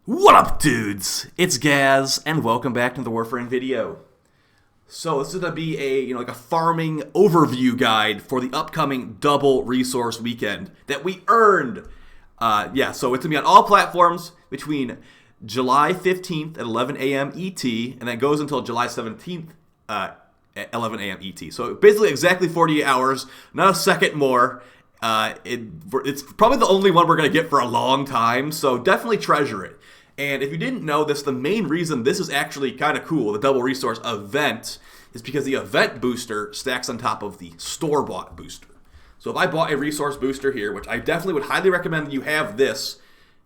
What up, dudes? It's Gaz, and welcome back to the Warframe video. So this is going to be a farming overview guide for the upcoming double resource weekend that we earned. So it's going to be on all platforms between July 15th at 11 a.m. ET, and then goes until July 17th at 11 a.m. ET. So basically exactly 48 hours, not a second more. It's probably the only one we're going to get for a long time, so definitely treasure it. And if you didn't know this, the main reason this is actually kind of cool, the double resource event, is because the event booster stacks on top of the store-bought booster. So if I bought a resource booster here, which I definitely would highly recommend that you have this,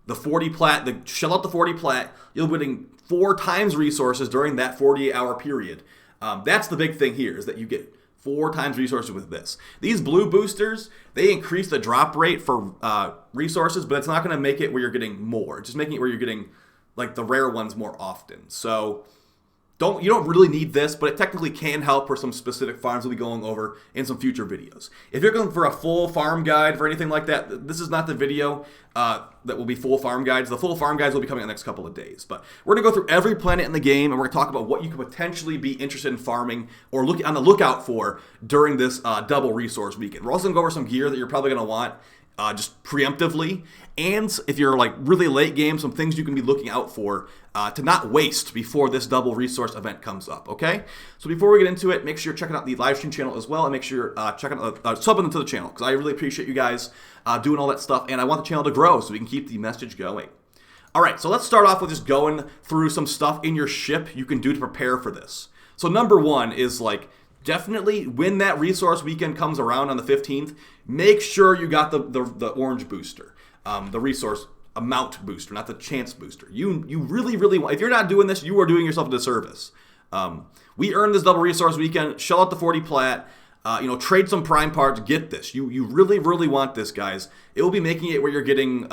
the 40 plat, shell out the 40 plat, you'll be getting 4 times resources during that 48-hour period. That's the big thing here, is that you get 4 times resources with this. These blue boosters, they increase the drop rate for resources, but it's not going to make it where you're getting more. It's just making it where you're getting like the rare ones more often. So you don't really need this, but it technically can help for some specific farms we'll be going over in some future videos. If you're going for a full farm guide for anything like that, this is not the video that will be full farm guides. The full farm guides will be coming in the next couple of days. But we're going to go through every planet in the game, and we're going to talk about what you could potentially be interested in farming or look on the lookout for during this double resource weekend. We're also going to go over some gear that you're probably going to want just preemptively, and if you're like really late game, some things you can be looking out for to not waste before this double resource event comes up, okay? So before we get into it, make sure you're checking out the live stream channel as well, and make sure you're checking out, subbing into the channel, because I really appreciate you guys doing all that stuff, and I want the channel to grow so we can keep the message going. All right, so let's start off with just going through some stuff in your ship you can do to prepare for this. So number one is definitely when that resource weekend comes around on the 15th, make sure you got the orange booster, the resource amount booster, not the chance booster. You really want, if you're not doing this, you are doing yourself a disservice. We earned this double resource weekend, shell out the 40 plat, trade some prime parts, get this. You really want this, guys. It will be making it where you're getting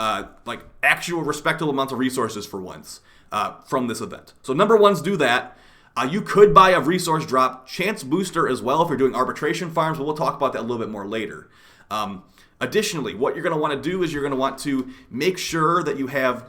actual respectable amounts of resources for once from this event. So number one's do that. You could buy a resource drop chance booster as well if you're doing arbitration farms, but we'll talk about that a little bit more later. Additionally, what you're going to want to do is you're going to want to make sure that you have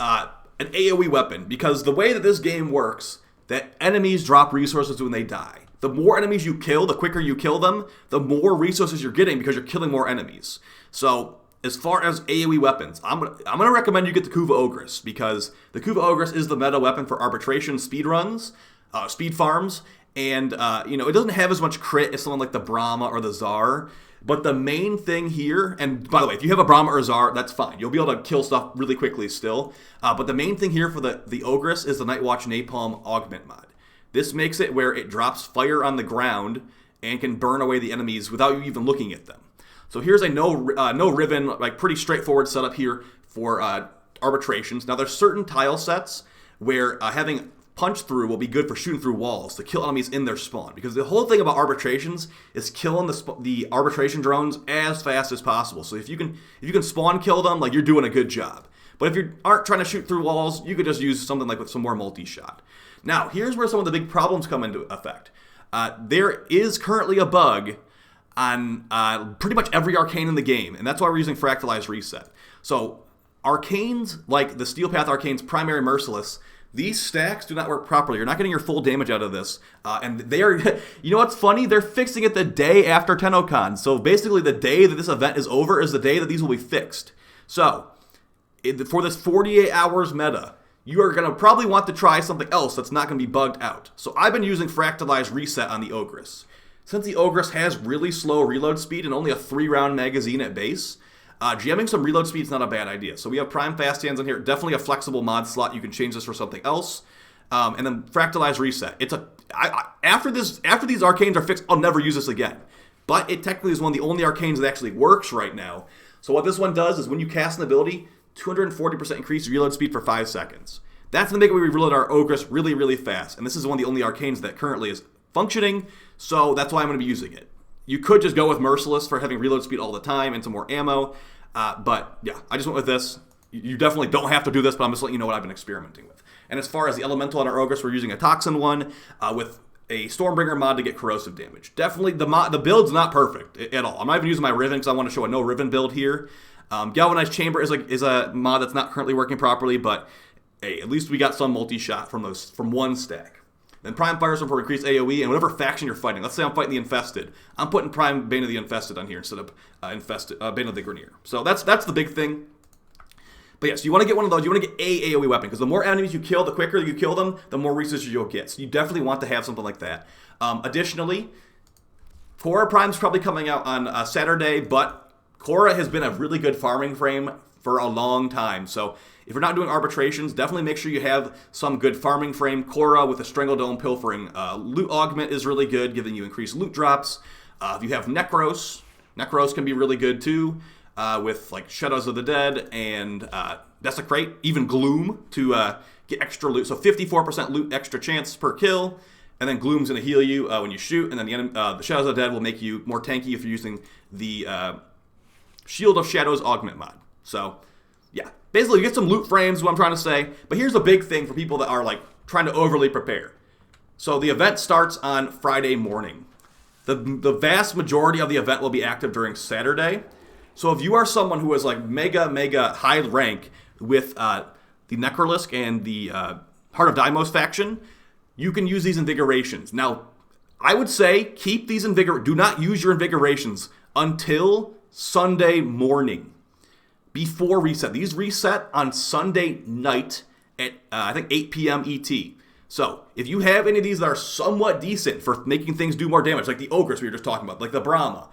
an AoE weapon, because the way that this game works, that enemies drop resources when they die. The more enemies you kill, the quicker you kill them, the more resources you're getting because you're killing more enemies. So as far as AoE weapons, I'm gonna recommend you get the Kuva Ogress, because the Kuva Ogress is the meta weapon for arbitration speed runs, speed farms, and it doesn't have as much crit as someone like the Brahma or the Tsar. But the main thing here, and by the way, if you have a Brahma or Tsar, that's fine. You'll be able to kill stuff really quickly still. But the main thing here for the Ogress is the Nightwatch Napalm Augment mod. This makes it where it drops fire on the ground and can burn away the enemies without you even looking at them. So here's a no ribbon, pretty straightforward setup here for arbitrations. Now there's certain tile sets where having punch through will be good for shooting through walls to kill enemies in their spawn, because the whole thing about arbitrations is killing the arbitration drones as fast as possible. So if you can spawn kill them, you're doing a good job. But if you aren't trying to shoot through walls, you could just use something with some more multi-shot. Now here's where some of the big problems come into effect. There is currently a bug on pretty much every arcane in the game, and that's why we're using Fractalized Reset. So arcanes like the Steel Path Arcane's Primary Merciless, these stacks do not work properly. You're not getting your full damage out of this. And they are, you know what's funny? They're fixing it the day after Tennocon. So basically the day that this event is over is the day that these will be fixed. So for this 48 hours meta, you are going to probably want to try something else that's not going to be bugged out. So I've been using Fractalized Reset on the Ogress. Since the Ogress has really slow reload speed and only a 3-round magazine at base, jamming some reload speed is not a bad idea. So we have Prime Fast Hands in here. Definitely a flexible mod slot. You can change this for something else. And then Fractalized Reset. After these arcanes are fixed, I'll never use this again. But it technically is one of the only arcanes that actually works right now. So what this one does is when you cast an ability, 240% increased reload speed for 5 seconds. That's going to make it where we reload our Ogress really fast. And this is one of the only arcanes that currently is functioning. So that's why I'm going to be using it. You could just go with Merciless for having reload speed all the time and some more ammo. But yeah, I just went with this. You definitely don't have to do this, but I'm just letting you know what I've been experimenting with. And as far as the Elemental on our Ogress, we're using a Toxin one with a Stormbringer mod to get corrosive damage. Definitely, the build's not perfect at all. I'm not even using my Riven because I want to show a no Riven build here. Galvanized Chamber is a mod that's not currently working properly, but hey, at least we got some multi-shot from one stack. Then Prime Firestorm for increased AoE, and whatever faction you're fighting. Let's say I'm fighting the Infested. I'm putting Prime Bane of the Infested on here instead of Bane of the Grenier. So that's the big thing. But yes, you want to get one of those. You want to get a AoE weapon, because the more enemies you kill, the quicker you kill them, the more resources you'll get. So you definitely want to have something like that. Additionally, Korra Prime's probably coming out on Saturday, but Korra has been a really good farming frame for a long time. So if you're not doing arbitrations, definitely make sure you have some good farming frame. Korra with a Strangledome Pilfering loot augment is really good, giving you increased loot drops. If you have Necros can be really good too, with like Shadows of the Dead and Desecrate, even Gloom to get extra loot. So 54% loot extra chance per kill, and then Gloom's going to heal you when you shoot, and then the Shadows of the Dead will make you more tanky if you're using the Shield of Shadows augment mod. So yeah, basically you get some loot frames is what I'm trying to say. But here's a big thing for people that are like trying to overly prepare. So the event starts on Friday morning. The vast majority of the event will be active during Saturday. So if you are someone who is like mega high rank with the Necrolisk and the Heart of Deimos faction, you can use these invigorations. Now, I would say keep these do not use your invigorations until Sunday morning, before reset. These reset on Sunday night at, I think, 8 p.m. ET. So, if you have any of these that are somewhat decent for making things do more damage, like the Ogress we were just talking about, like the Brahma,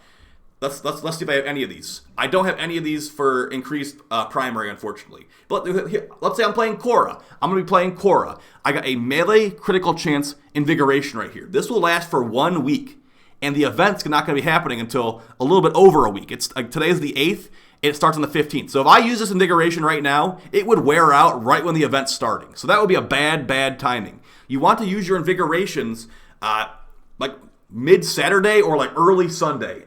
let's see if I have any of these. I don't have any of these for increased primary, unfortunately. But here, let's say I'm playing Korra. I'm going to be playing Korra. I got a melee critical chance invigoration right here. This will last for 1 week. And the event's not going to be happening until a little bit over a week. It's today is the 8th. It starts on the 15th. So if I use this invigoration right now, it would wear out right when the event's starting. So that would be a bad timing. You want to use your invigorations like mid-Saturday or like early Sunday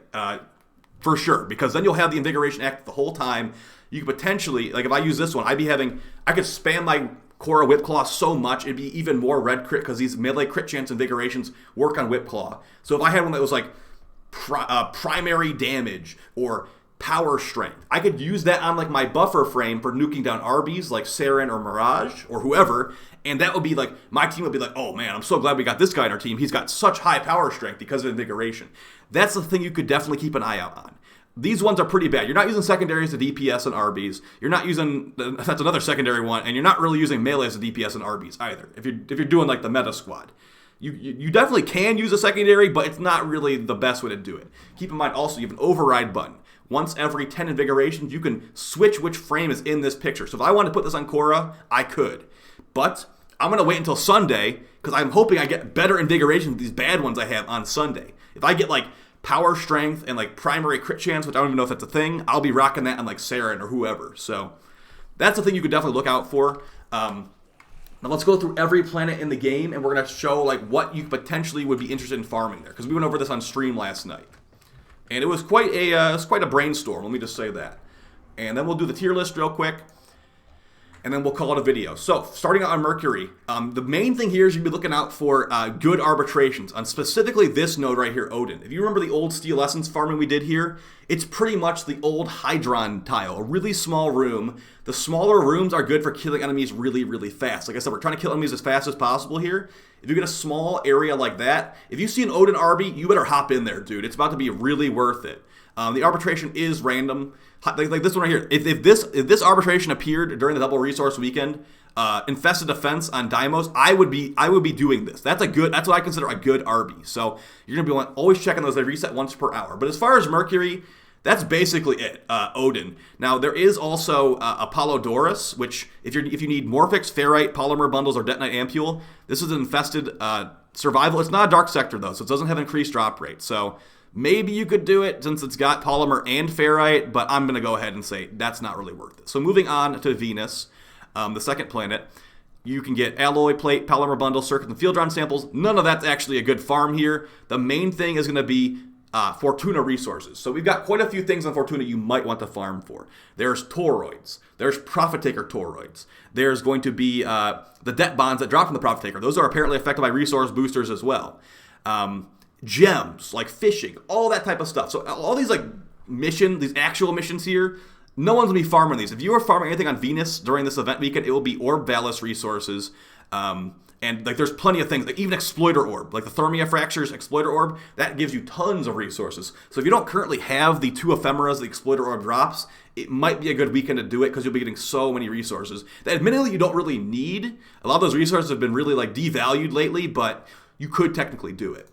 for sure, because then you'll have the invigoration active the whole time. You could potentially, like if I use this one, I could spam my Korra Whipclaw so much, it'd be even more red crit, because these melee crit chance invigorations work on Whipclaw. So if I had one that was like primary damage or power strength, I could use that on like my buffer frame for nuking down Arby's like Saren or Mirage or whoever, and that would be like, my team would be like, oh man, I'm so glad we got this guy in our team. He's got such high power strength because of invigoration. That's the thing you could definitely keep an eye out on. These ones are pretty bad. You're not using secondaries to DPS and RBs. You're not using, that's another secondary one, and you're not really using melee as a DPS and RBs either. If you're doing like the meta squad, you definitely can use a secondary, but it's not really the best way to do it. Keep in mind also you have an override button. Once every 10 invigorations, you can switch which frame is in this picture. So if I wanted to put this on Korra, I could. But I'm going to wait until Sunday, because I'm hoping I get better invigoration with these bad ones I have on Sunday. If I get like power strength and like primary crit chance, which I don't even know if that's a thing, I'll be rocking that on like Saren or whoever. So that's a thing you could definitely look out for. Now let's go through every planet in the game, and we're going to show like what you potentially would be interested in farming there, because we went over this on stream last night. And it was quite a brainstorm, let me just say that. And then we'll do the tier list real quick, and then we'll call it a video. So, starting out on Mercury, the main thing here is you'll be looking out for good arbitrations on specifically this node right here, Odin. If you remember the old Steel Essence farming we did here, it's pretty much the old Hydron tile, a really small room. The smaller rooms are good for killing enemies really fast. Like I said, we're trying to kill enemies as fast as possible here. If you get a small area like that, if you see an Odin Arby, you better hop in there, dude. It's about to be really worth it. The arbitration is random. Like this one right here. If this arbitration appeared during the double resource weekend, infested defense on Deimos, I would be doing this. That's what I consider a good Arby. So you're gonna be always checking those. They reset once per hour. But as far as Mercury, that's basically it. Odin. Now there is also Apollodorus, which if you need Morphix, Ferrite, Polymer bundles, or Detonite Ampule, this is an infested survival. It's not a dark sector though, so it doesn't have increased drop rate. So maybe you could do it since it's got Polymer and Ferrite, but I'm going to go ahead and say that's not really worth it. So moving on to Venus, the second planet, you can get Alloy Plate, Polymer Bundle, Circuits, and Field Drawn Samples. None of that's actually a good farm here. The main thing is going to be Fortuna resources. So we've got quite a few things on Fortuna you might want to farm for. There's Toroids. There's Profit Taker Toroids. There's going to be the debt bonds that drop from the Profit Taker. Those are apparently affected by resource boosters as well. Gems, like fishing, all that type of stuff. So all these like these actual missions here, no one's going to be farming these. If you are farming anything on Venus during this event weekend, it will be Orb Valis resources. And like there's plenty of things, like even Exploiter Orb, like the Thermia Fractures Exploiter Orb, that gives you tons of resources. So if you don't currently have the 2 ephemeras the Exploiter Orb drops, it might be a good weekend to do it because you'll be getting so many resources that admittedly you don't really need. A lot of those resources have been really like devalued lately, but you could technically do it.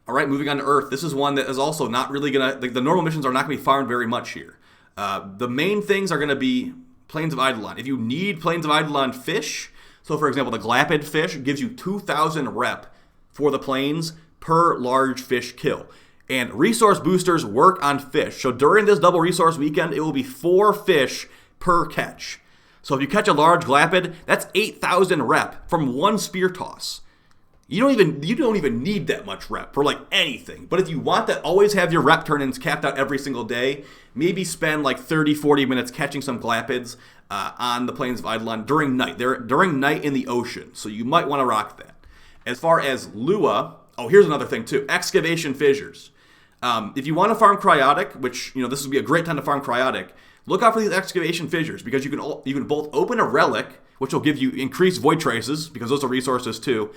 All right, moving on to Earth. This is one that is also not really going to, like the normal missions are not going to be farmed very much here. The main things are going to be Plains of Eidolon. If you need Plains of Eidolon fish, so for example, the Glapid fish gives you 2,000 rep for the plains per large fish kill. And resource boosters work on fish. So during this double resource weekend, it will be 4 fish per catch. So if you catch a large Glapid, that's 8,000 rep from 1 spear toss. You don't even need that much rep for like anything. But if you want to always have your rep turn-ins capped out every single day, maybe spend like 30, 40 minutes catching some Glapids on the Plains of Eidolon during night. They're during night in the ocean, so you might want to rock that. As far as Lua, here's another thing too, excavation fissures. If you want to farm Cryotic, which, this would be a great time to farm Cryotic, look out for these excavation fissures because you can both open a relic, which will give you increased void traces because those are resources too,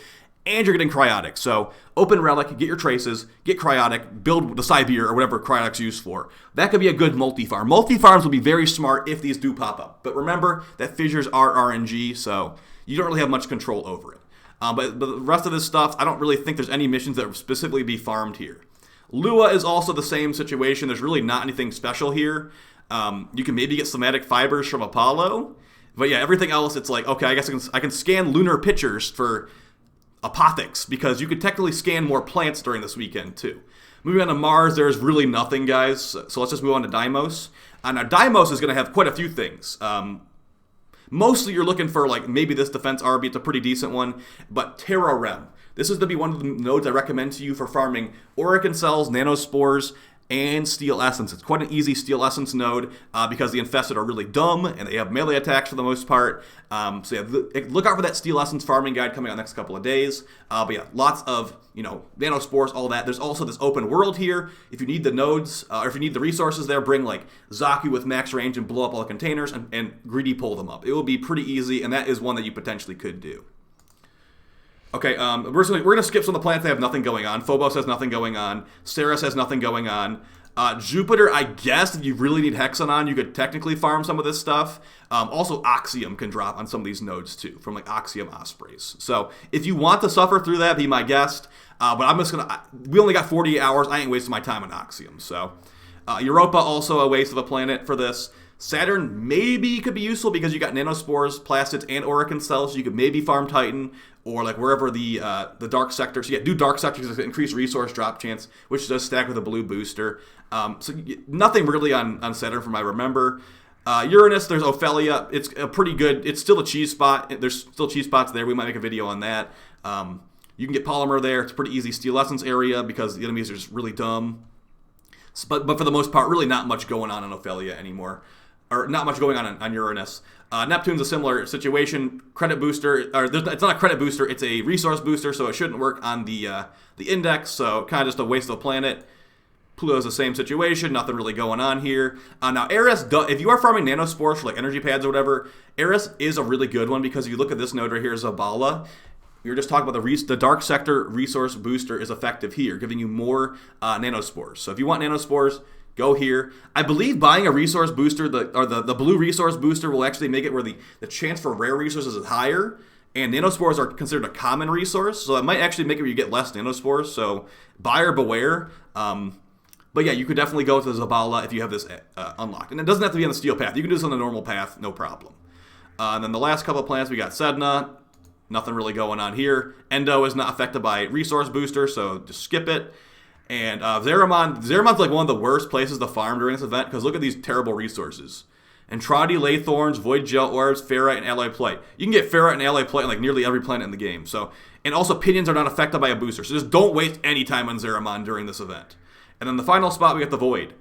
and you're getting Cryotic. So open relic, get your traces, get Cryotic, build the Cybeer or whatever Cryotic's used for. That could be a good multi-farm. Multi-farms will be very smart if these do pop up. But remember that fissures are RNG, so you don't really have much control over it. But the rest of this stuff, I don't really think there's any missions that would specifically be farmed here. Lua is also the same situation. There's really not anything special here. You can maybe get somatic fibers from Apollo. But yeah, everything else, it's like, okay, I guess I can scan lunar pictures for Apothix, because you could technically scan more plants during this weekend too. Moving on to Mars, there's really nothing, guys. So let's just move on to Deimos. Now, Deimos is going to have quite a few things. Mostly you're looking for like maybe this defense RB, it's a pretty decent one, but Terra Rem. This is going to be one of the nodes I recommend to you for farming Aurican Cells, Nanospores, and Steel Essence. It's quite an easy Steel Essence node because the Infested are really dumb and they have melee attacks for the most part. So yeah, look out for that Steel Essence farming guide coming out next couple of days. But yeah, lots of, Nanospores, all that. There's also this open world here. If you need the nodes, or if you need the resources there, bring like Zaku with max range and blow up all the containers and greedy pull them up. It will be pretty easy, and that is one that you potentially could do. Okay, we're going to skip some of the planets that have nothing going on. Phobos has nothing going on. Ceres has nothing going on. Jupiter, I guess, if you really need Hexanon, you could technically farm some of this stuff. Also, Oxium can drop on some of these nodes, too, from like Oxium Ospreys. So, if you want to suffer through that, be my guest. But I'm just going to... We only got 48 hours. I ain't wasting my time on Oxium. So, Europa, also a waste of a planet for this. Saturn maybe could be useful because you got Nanospores, Plastids, and Aurican Cells. So you could maybe farm Titan or like wherever the Dark Sector. So yeah, do Dark Sector because it's increased resource drop chance, which does stack with a blue booster. So nothing really on Saturn from I remember. Uranus, there's Ophelia. It's a pretty good. It's still a cheese spot. There's still cheese spots there. We might make a video on that. You can get Polymer there. It's a pretty easy Steel Essence area because the enemies are just really dumb. But for the most part, really not much going on Ophelia anymore. Or not much going on Uranus. Neptune's a similar situation. Credit booster, or it's not a credit booster, it's a resource booster, so it shouldn't work on the index, so kind of just a waste of a planet. Pluto's the same situation, nothing really going on here. Now, Eris, if you are farming nanospores for like energy pads or whatever, Eris is a really good one because if you look at this node right here, Zabala, we were just talking about the Dark Sector resource booster is effective here, giving you more nanospores. So if you want nanospores, go here. I believe buying a resource booster, the blue resource booster will actually make it where the chance for rare resources is higher, and nanospores are considered a common resource, so it might actually make it where you get less nanospores, so buyer beware. But yeah, you could definitely go to Zabala if you have this unlocked. And it doesn't have to be on the steel path. You can do this on the normal path, no problem. And then the last couple of planets, we got Sedna. Nothing really going on here. Endo is not affected by resource booster, so just skip it. And Zeramon's like one of the worst places to farm during this event because look at these terrible resources. Entradi, Laythorns, Void Gel Orbs, Ferrite, and Alloy Plate. You can get Ferrite and Alloy Plate on like nearly every planet in the game. So, and also Pinions are not affected by a booster. So just don't waste any time on Zeramon during this event. And then the final spot, we got the Void.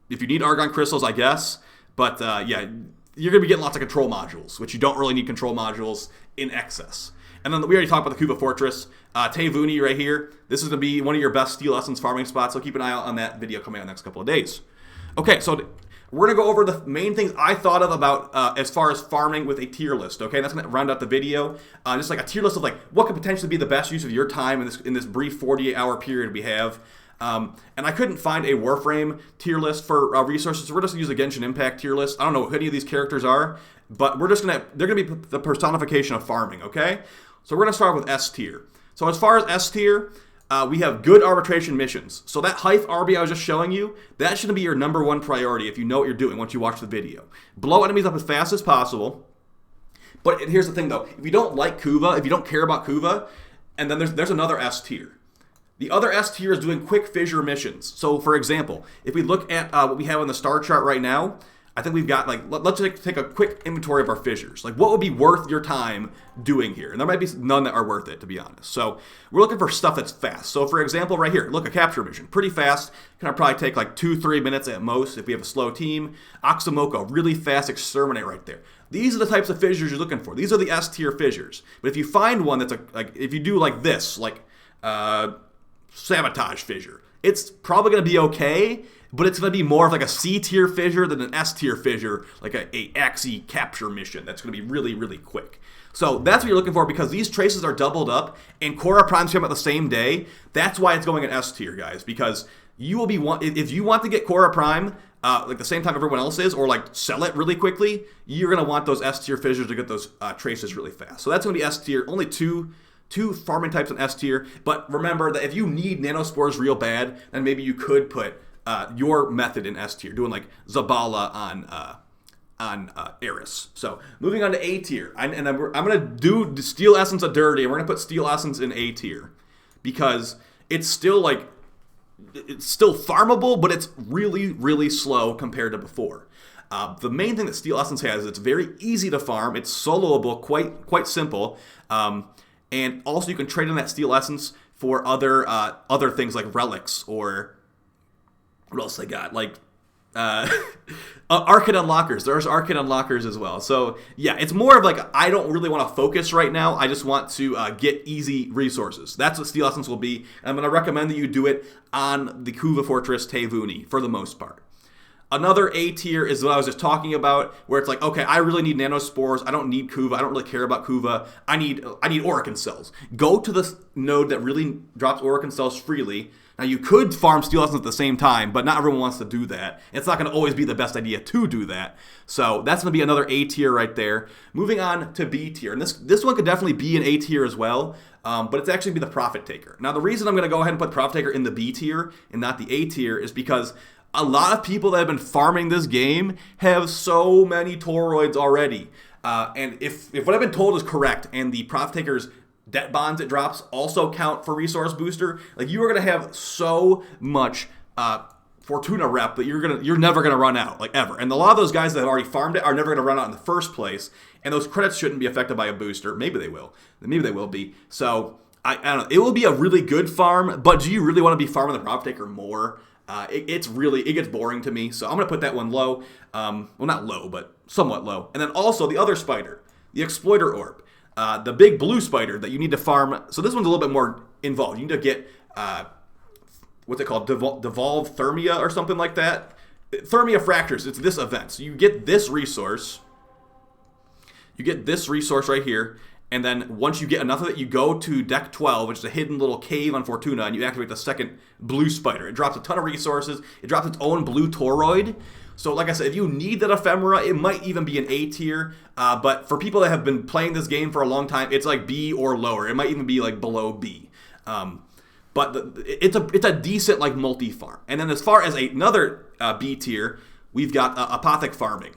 If you need Argon Crystals, I guess. But yeah, you're going to be getting lots of control modules, which you don't really need control modules in excess. And then we already talked about the Kuba Fortress. Tevuni right here. This is going to be one of your best Steel Essence farming spots, so keep an eye out on that video coming out in the next couple of days. Okay, so we're going to go over the main things I thought of about as far as farming with a tier list, okay? And that's going to round out the video. Just like a tier list of like what could potentially be the best use of your time in this brief 48-hour period we have. And I couldn't find a Warframe tier list for resources, so we're just going to use a Genshin Impact tier list. I don't know who any of these characters are, but they're going to be the personification of farming, okay? So we're going to start with S tier. So as far as S tier, we have good arbitration missions. So that Hive RB I was just showing you, that should be your number one priority if you know what you're doing once you watch the video. Blow enemies up as fast as possible. But here's the thing though, if you don't like Kuva, if you don't care about Kuva, and then there's another S tier. The other S tier is doing quick fissure missions. So for example, if we look at what we have on the star chart right now, I think we've got, like, let's take a quick inventory of our fissures. Like, what would be worth your time doing here? And there might be none that are worth it, to be honest. So we're looking for stuff that's fast. So for example, right here, look, a capture mission. Pretty fast. Can probably take like 2-3 minutes at most if we have a slow team. Oxomoco, really fast exterminate right there. These are the types of fissures you're looking for. These are the S tier fissures. But if you find one that's if you do like this, like sabotage fissure, it's probably going to be okay, but it's going to be more of like a C tier fissure than an S tier fissure, like a Axie capture mission that's going to be really, really quick. So that's what you're looking for because these traces are doubled up and Korra Primes come out the same day. That's why it's going in S tier, guys, because you will be if you want to get Korra Prime like the same time everyone else is, or like sell it really quickly, you're going to want those S tier fissures to get those traces really fast. So that's going to be S tier. Only two farming types in S tier, but remember that if you need nanospores real bad, then maybe you could put your method in S tier, doing like Zabala on Eris. So moving on to A tier, I'm gonna do Steel Essence of Dirty, and we're gonna put Steel Essence in A tier because it's still farmable, but it's really, really slow compared to before. The main thing that Steel Essence has is it's very easy to farm. It's soloable, quite simple, and also you can trade in that Steel Essence for other things like relics or what else I got? Like Arcade Unlockers. There's Arcade Unlockers as well. So yeah, it's more of like I don't really want to focus right now. I just want to get easy resources. That's what Steel Essence will be. And I'm going to recommend that you do it on the Kuva Fortress Tevuni for the most part. Another A tier is what I was just talking about, where it's like, okay, I really need nanospores. I don't need Kuva. I don't really care about Kuva. I need Orokin cells. Go to the node that really drops Orokin cells freely. Now, you could farm Steel Essence at the same time, but not everyone wants to do that. It's not going to always be the best idea to do that. So that's going to be another A tier right there. Moving on to B tier. And this one could definitely be an A tier as well, but it's actually be the Profit Taker. Now, the reason I'm going to go ahead and put Profit Taker in the B tier and not the A tier is because a lot of people that have been farming this game have so many toroids already. And if what I've been told is correct, and the Profit Taker's debt bonds it drops also count for resource booster, like you are gonna have so much Fortuna rep that you're never gonna run out, like ever. And a lot of those guys that have already farmed it are never gonna run out in the first place. And those credits shouldn't be affected by a booster. Maybe they will. Maybe they will be. So I don't know. It will be a really good farm, but do you really want to be farming the Profit Taker more? It gets boring to me, so I'm going to put that one low. Well, not low, but somewhat low. And then also the other spider, the Exploiter Orb, the big blue spider that you need to farm. So this one's a little bit more involved. You need to get, what's it called, Devolve Thermia or something like that. Thermia Fractures, it's this event. So you get this resource. You get this resource right here. And then once you get enough of it, you go to deck 12, which is a hidden little cave on Fortuna, and you activate the second blue spider. It drops a ton of resources. It drops its own blue toroid. So like I said, if you need that ephemera, it might even be an A tier. But for people that have been playing this game for a long time, it's like B or lower. It might even be like below B. But it's a decent like multi-farm. And then as far as another B tier, we've got Apothic Farming.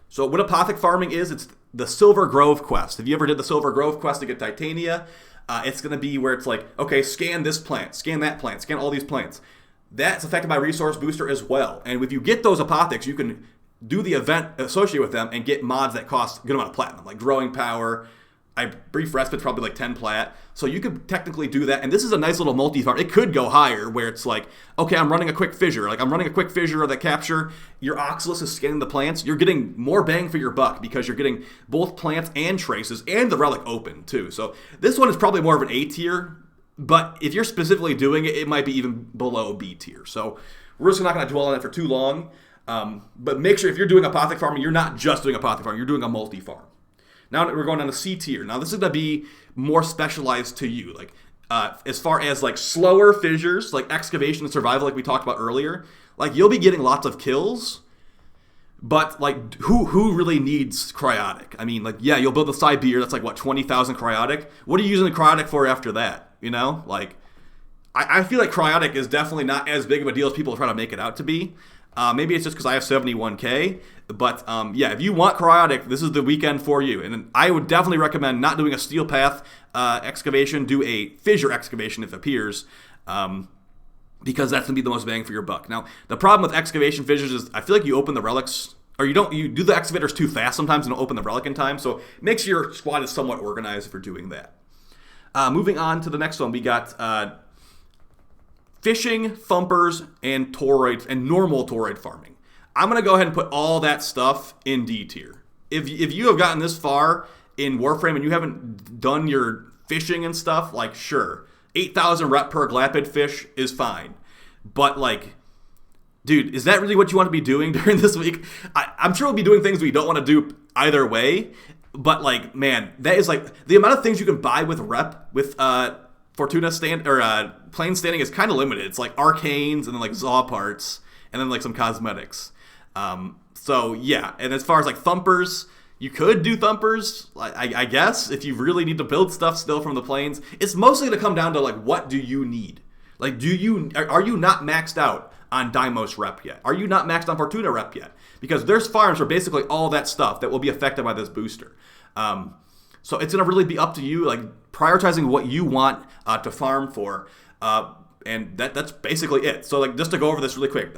So what Apothic Farming is, it's the Silver Grove quest. If you ever did the Silver Grove quest to get Titania, it's going to be where it's like, okay, scan this plant, scan that plant, scan all these plants. That's affected by Resource Booster as well. And if you get those Apothics, you can do the event associated with them and get mods that cost a good amount of platinum, like Growing Power. Brief Respite's probably like 10 plat. So you could technically do that. And this is a nice little multi-farm. It could go higher where it's like, okay, I'm running a quick fissure. Like I'm running a quick fissure of that capture. Your Oxalis is scanning the plants. You're getting more bang for your buck because you're getting both plants and traces and the relic open too. So this one is probably more of an A tier. But if you're specifically doing it, it might be even below B tier. So we're just not going to dwell on it for too long. But make sure if you're doing apothic farming, you're not just doing apothic farming, you're doing a multi-farm. Now we're going on to C tier. Now this is going to be more specialized to you. Like as far as like slower fissures, like excavation and survival, like we talked about earlier, like you'll be getting lots of kills. But like, who really needs cryotic? I mean, like, yeah, you'll build the Sibir. That's like what 20,000 cryotic. What are you using the cryotic for after that? You know, like, I feel like cryotic is definitely not as big of a deal as people try to make it out to be. Maybe it's just because I have 71k. But yeah, if you want cryotic, this is the weekend for you. And I would definitely recommend not doing a steel path excavation. Do a fissure excavation if it appears. Because that's going to be the most bang for your buck. Now, the problem with excavation fissures is I feel like you open the relics, or you do the excavators too fast sometimes and don't open the relic in time, so make sure your squad is somewhat organized for doing that. Moving on to the next one, we got fishing, thumpers, and toroid, and normal toroid farming. I'm going to go ahead and put all that stuff in D tier. If you have gotten this far in Warframe and you haven't done your fishing and stuff, like sure, 8,000 rep per glapid fish is fine. But like, dude, is that really what you want to be doing during this week? I'm sure we'll be doing things we don't want to do either way. But like, man, that is like, the amount of things you can buy with rep, with Fortuna stand, or plain standing is kind of limited. It's like arcanes and then like Zaw parts and then like some cosmetics. So yeah, and as far as like thumpers, you could do thumpers, I guess, if you really need to build stuff still from the plains. It's mostly going to come down to, like, what do you need? Like, are you not maxed out on Deimos rep yet? Are you not maxed on Fortuna rep yet? Because there's farms for basically all that stuff that will be affected by this booster. So it's going to really be up to you, like, prioritizing what you want to farm for. And that's basically it. So, like, just to go over this really quick.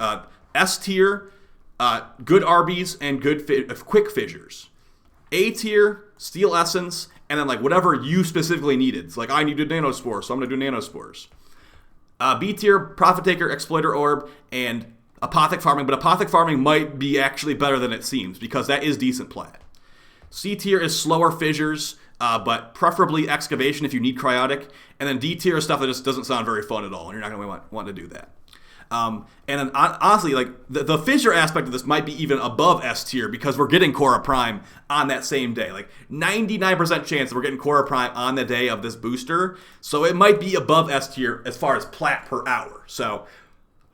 S tier, good Arby's and good quick fissures. A tier, Steel Essence, and then like whatever you specifically needed. It's like, I need a Nanospore, so I'm going to do Nanospores. B tier, Profit Taker, Exploiter Orb, and Apothic Farming, but Apothic Farming might be actually better than it seems, because that is decent plat. C tier is slower fissures, but preferably Excavation if you need Cryotic, and then D tier is stuff that just doesn't sound very fun at all, and you're not going to want to do that. And then honestly, like the fissure aspect of this might be even above S tier because we're getting Korra Prime on that same day. Like 99% chance that we're getting Korra Prime on the day of this booster. So it might be above S tier as far as plat per hour. So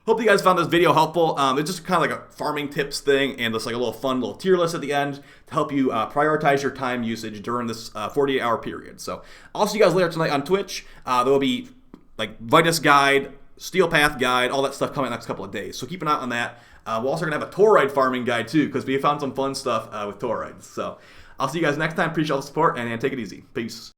hope you guys found this video helpful. It's just kind of like a farming tips thing and just like a little fun little tier list at the end to help you prioritize your time usage during this 48-hour period. So I'll see you guys later tonight on Twitch. There will be like Vitus Guide, Steel Path guide, all that stuff coming in the next couple of days. So keep an eye on that. We're also going to have a toroid farming guide too, because we found some fun stuff with toroids. So I'll see you guys next time. Appreciate all the support, and take it easy. Peace.